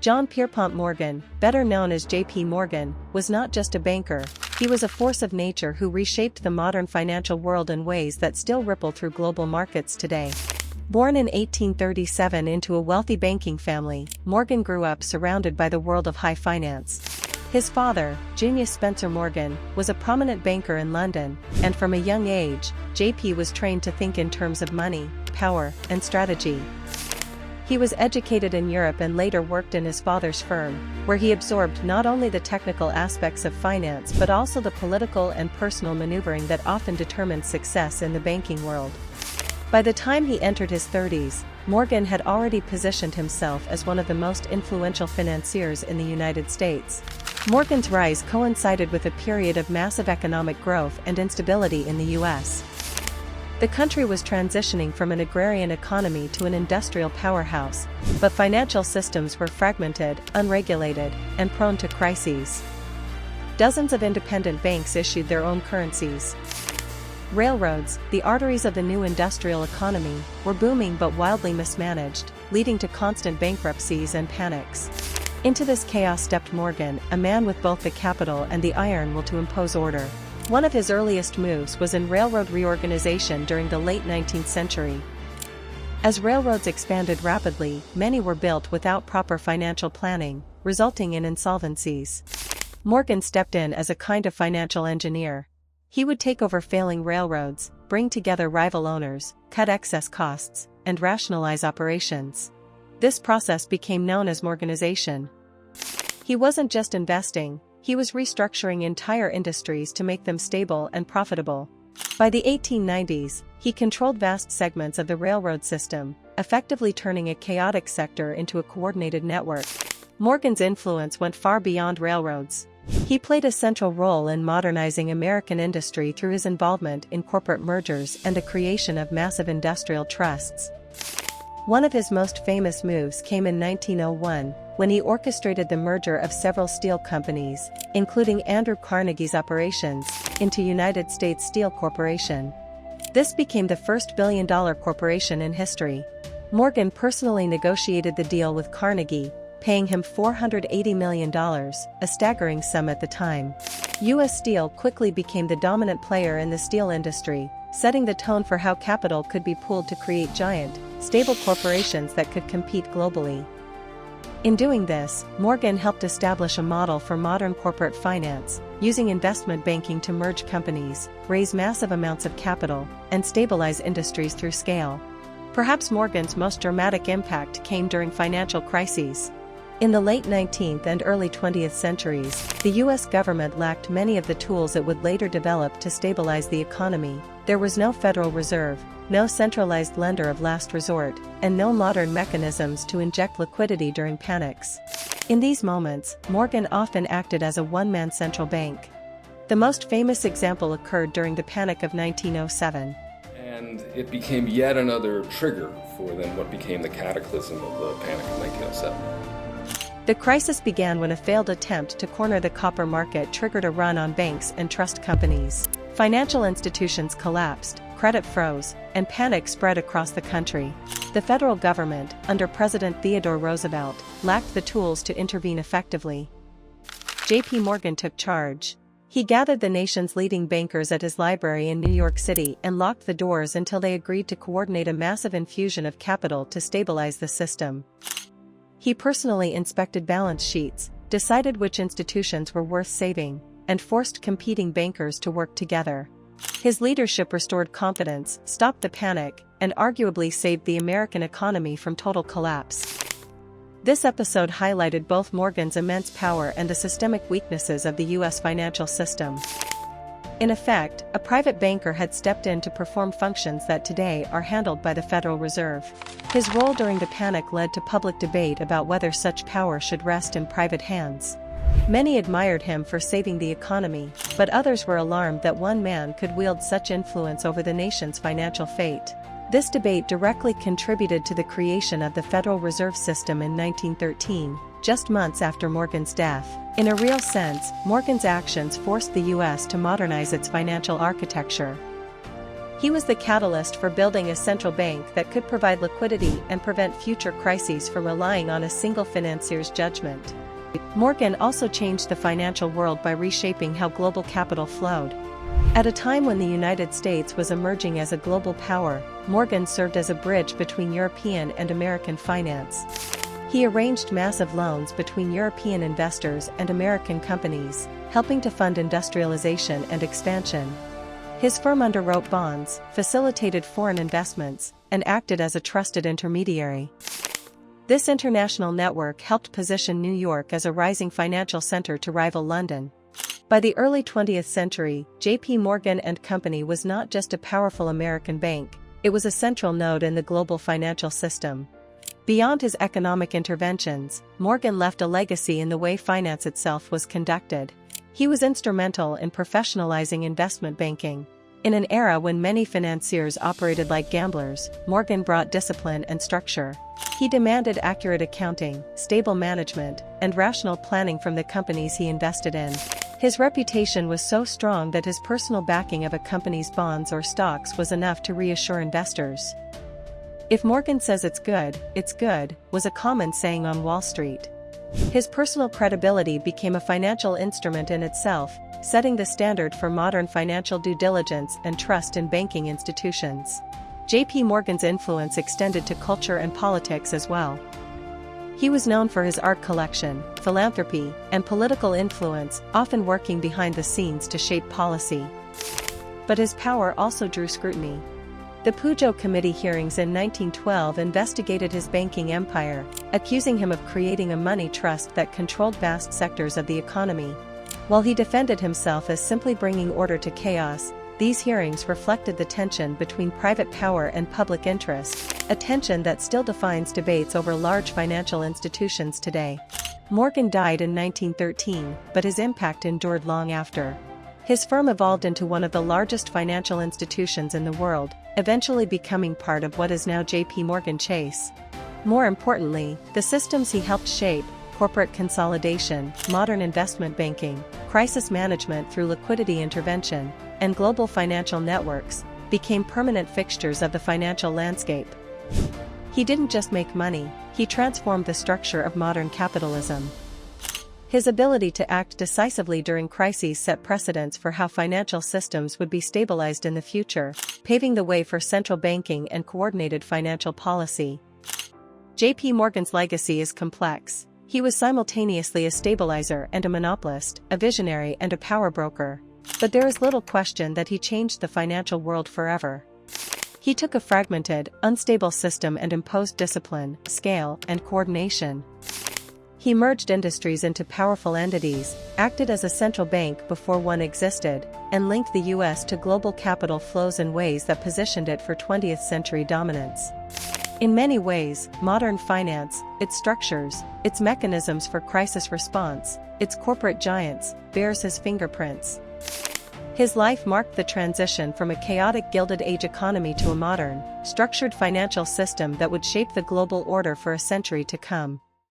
John Pierpont Morgan, better known as J.P. Morgan, was not just a banker, he was a force of nature who reshaped the modern financial world in ways that still ripple through global markets today. Born in 1837 into a wealthy banking family, Morgan grew up surrounded by the world of high finance. His father, Junius Spencer Morgan, was a prominent banker in London, and from a young age, J.P. was trained to think in terms of money, power, and strategy. He was educated in Europe and later worked in his father's firm, where he absorbed not only the technical aspects of finance but also the political and personal maneuvering that often determined success in the banking world. By the time he entered his 30s, Morgan had already positioned himself as one of the most influential financiers in the United States. Morgan's rise coincided with a period of massive economic growth and instability in the U.S. The country was transitioning from an agrarian economy to an industrial powerhouse, but financial systems were fragmented, unregulated, and prone to crises. Dozens of independent banks issued their own currencies. Railroads, the arteries of the new industrial economy, were booming but wildly mismanaged, leading to constant bankruptcies and panics. Into this chaos stepped Morgan, a man with both the capital and the iron will to impose order. One of his earliest moves was in railroad reorganization during the late 19th century. As railroads expanded rapidly, many were built without proper financial planning, resulting in insolvencies. Morgan stepped in as a kind of financial engineer. He would take over failing railroads, bring together rival owners, cut excess costs, and rationalize operations. This process became known as Morganization. He wasn't just investing, he was restructuring entire industries to make them stable and profitable. By the 1890s, he controlled vast segments of the railroad system, effectively turning a chaotic sector into a coordinated network. Morgan's influence went far beyond railroads. He played a central role in modernizing American industry through his involvement in corporate mergers and the creation of massive industrial trusts. One of his most famous moves came in 1901, when he orchestrated the merger of several steel companies, including Andrew Carnegie's operations, into United States Steel Corporation. This became the first billion-dollar corporation in history. Morgan personally negotiated the deal with Carnegie, paying him $480 million, a staggering sum at the time. U.S. Steel quickly became the dominant player in the steel industry, setting the tone for how capital could be pooled to create giant, stable corporations that could compete globally. In doing this, Morgan helped establish a model for modern corporate finance, using investment banking to merge companies, raise massive amounts of capital, and stabilize industries through scale. Perhaps Morgan's most dramatic impact came during financial crises. In the late 19th and early 20th centuries, the U.S. government lacked many of the tools it would later develop to stabilize the economy. There was no Federal Reserve, no centralized lender of last resort, and no modern mechanisms to inject liquidity during panics. In these moments, Morgan often acted as a one-man central bank. The most famous example occurred during the Panic of 1907. And it became yet another trigger for then what became the cataclysm of the Panic of 1907. The crisis began when a failed attempt to corner the copper market triggered a run on banks and trust companies. Financial institutions collapsed, credit froze, and panic spread across the country. The federal government, under President Theodore Roosevelt, lacked the tools to intervene effectively. J.P. Morgan took charge. He gathered the nation's leading bankers at his library in New York City and locked the doors until they agreed to coordinate a massive infusion of capital to stabilize the system. He personally inspected balance sheets, decided which institutions were worth saving, and forced competing bankers to work together. His leadership restored confidence, stopped the panic, and arguably saved the American economy from total collapse. This episode highlighted both Morgan's immense power and the systemic weaknesses of the U.S. financial system. In effect, a private banker had stepped in to perform functions that today are handled by the Federal Reserve. His role during the panic led to public debate about whether such power should rest in private hands. Many admired him for saving the economy, but others were alarmed that one man could wield such influence over the nation's financial fate. This debate directly contributed to the creation of the Federal Reserve System in 1913, just months after Morgan's death. In a real sense, Morgan's actions forced the U.S. to modernize its financial architecture. He was the catalyst for building a central bank that could provide liquidity and prevent future crises from relying on a single financier's judgment. Morgan also changed the financial world by reshaping how global capital flowed. At a time when the United States was emerging as a global power, Morgan served as a bridge between European and American finance. He arranged massive loans between European investors and American companies, helping to fund industrialization and expansion. His firm underwrote bonds, facilitated foreign investments, and acted as a trusted intermediary. This international network helped position New York as a rising financial center to rival London. By the early 20th century, J.P. Morgan and Company was not just a powerful American bank, it was a central node in the global financial system. Beyond his economic interventions, Morgan left a legacy in the way finance itself was conducted. He was instrumental in professionalizing investment banking. In an era when many financiers operated like gamblers, Morgan brought discipline and structure. He demanded accurate accounting, stable management, and rational planning from the companies he invested in. His reputation was so strong that his personal backing of a company's bonds or stocks was enough to reassure investors. "If Morgan says it's good," was a common saying on Wall Street. His personal credibility became a financial instrument in itself, setting the standard for modern financial due diligence and trust in banking institutions. J.P. Morgan's influence extended to culture and politics as well. He was known for his art collection, philanthropy, and political influence, often working behind the scenes to shape policy. But his power also drew scrutiny. The Pujo Committee hearings in 1912 investigated his banking empire, accusing him of creating a money trust that controlled vast sectors of the economy. While he defended himself as simply bringing order to chaos, these hearings reflected the tension between private power and public interest, a tension that still defines debates over large financial institutions today. Morgan died in 1913, but his impact endured long after. His firm evolved into one of the largest financial institutions in the world, eventually becoming part of what is now J.P. Morgan Chase. More importantly, the systems he helped shape, corporate consolidation, modern investment banking, crisis management through liquidity intervention, and global financial networks, became permanent fixtures of the financial landscape. He didn't just make money, he transformed the structure of modern capitalism. His ability to act decisively during crises set precedents for how financial systems would be stabilized in the future, paving the way for central banking and coordinated financial policy. J.P. Morgan's legacy is complex. He was simultaneously a stabilizer and a monopolist, a visionary and a power broker. But there is little question that he changed the financial world forever. He took a fragmented, unstable system and imposed discipline, scale, and coordination. He merged industries into powerful entities, acted as a central bank before one existed, and linked the U.S. to global capital flows in ways that positioned it for 20th century dominance. In many ways, modern finance, its structures, its mechanisms for crisis response, its corporate giants, bears his fingerprints. His life marked the transition from a chaotic Gilded Age economy to a modern, structured financial system that would shape the global order for a century to come.